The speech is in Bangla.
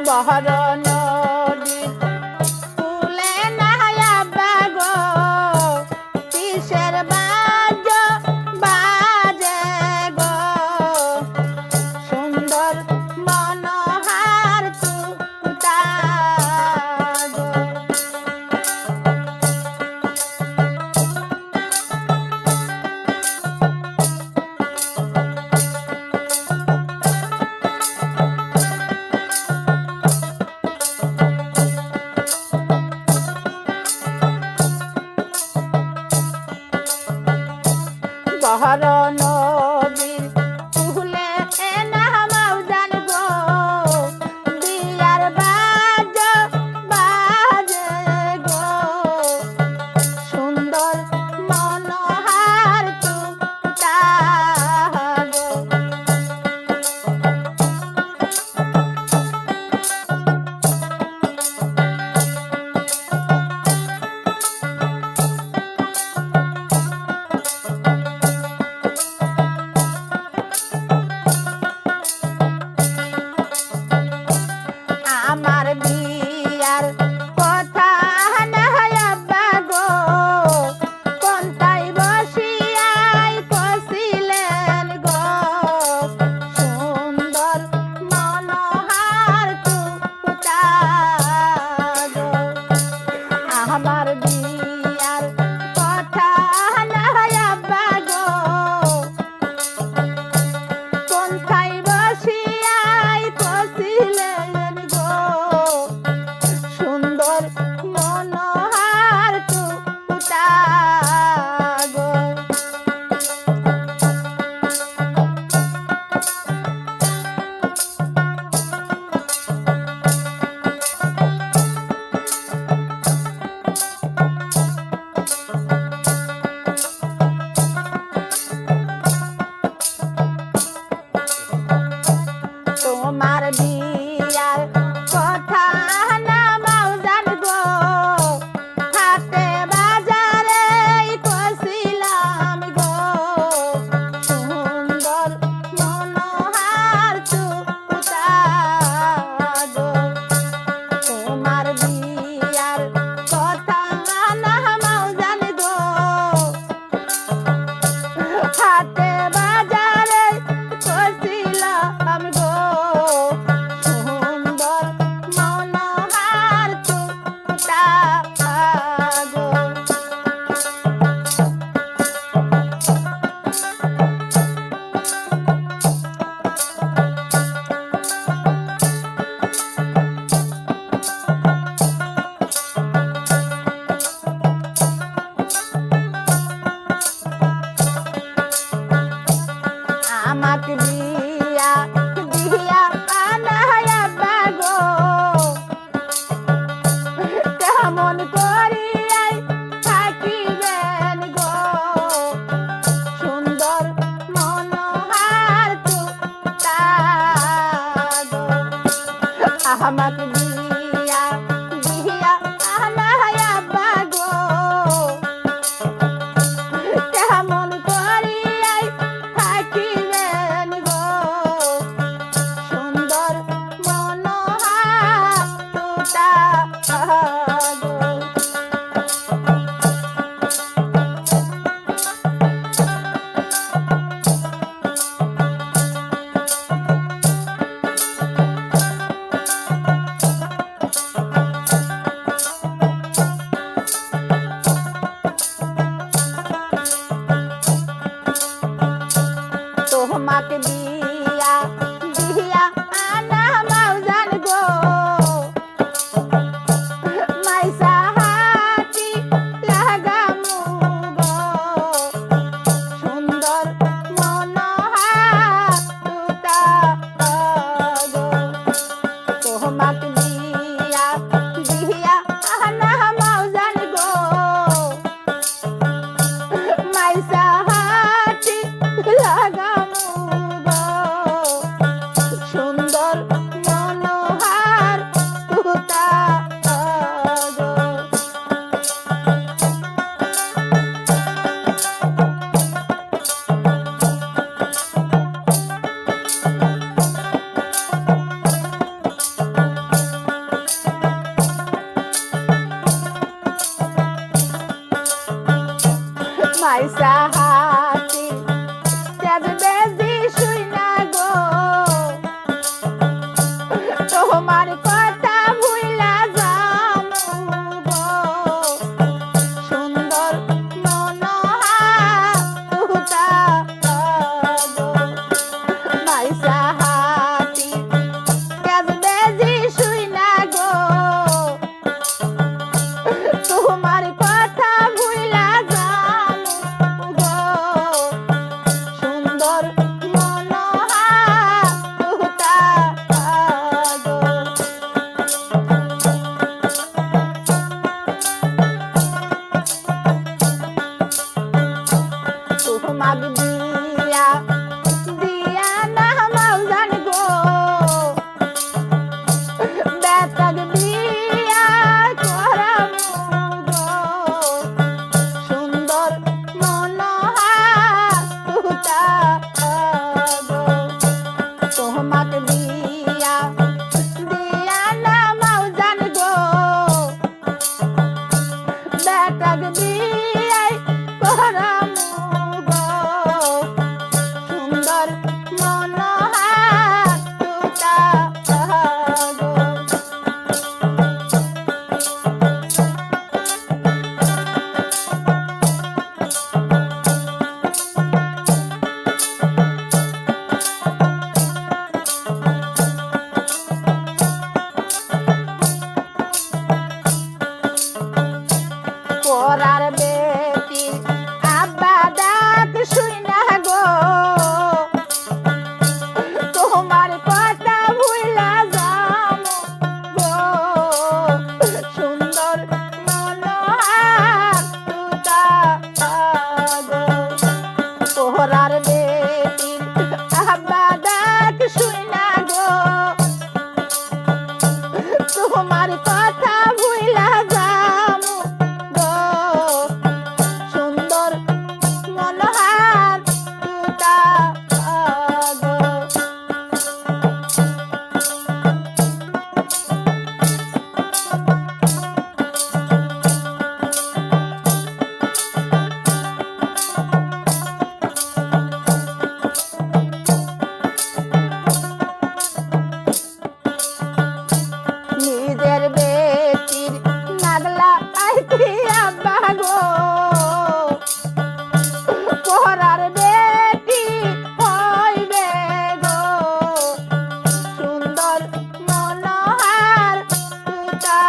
বহর নদীর ফুলে নাহায়া বাগো কিসের বাজো বাজে গো সুন্দর মনোহার তুতা গো বহর নদীর ফুলে নামাও জান গো বিয়ার বাজো বাজে গো সুন্দর মনোহার তুতা গো আমার বিয়ার কথা নাহায়া বাগো কোনটাই বসিয়াই কষিলেন গো সুন্দর মনোহার তুতা গো আমার বিয়ার কথা নাহায়া বাগো কোনটাই বসিয়াই কষিলেন গো সুন্দর মনোহার তুতা গো তোমার বিয়ার কথা নামাও জান গো হাটে বাজারে কষিলাম গো সুন্দর মনোহার তুতা গো তোমার বিয়ার কথা নামাও জান গো হাটে বাজারে কষিলাম গো সুন্দর মনোহার তুতা গো আমাকে বিয়া দিয়া আনায়া বাগো কেমন করিয়াই থাকিবেন গো সুন্দর মনোহার তুতা গো আমাকে বিয়া দিয়া আনায়া বাগো কেমন করিয়াই থাকিবেন গো সুন্দর মনোহার তুতা গো তোমার কথা ভুইলা যামু গো সুন্দর মনোহার তুতা গো মাইসা হাতি কাজ বেজি শুই না গো তোমার কথা ভুইলা যামু গো সুন্দর মনোহার তুতা গো তোমাক দিয়া দিয়া না মাউজান গো বেতাক বিয়া করামু গো সুন্দর মনোহার তুতা গো তোমাক দিয়া দিয়া না মাউজান গো বেতাক বিয়া করামু গো সুন্দর মনোহার তুতা গো পরার বেটি আব্বা ডাক শুই না গো তোমার কথা ভুইলা যামু গো সুন্দর মনোহার তুতা গো পরার বেটি আব্বা ডাক শুই না গো তোমার কথা ভুইলা যামু গো সুন্দর মনোহার তুতা গো নিজের বেটির নাগলা আইতি আব্বা গো পরার বেটি হইবে গো সুন্দর মনোহার তুতা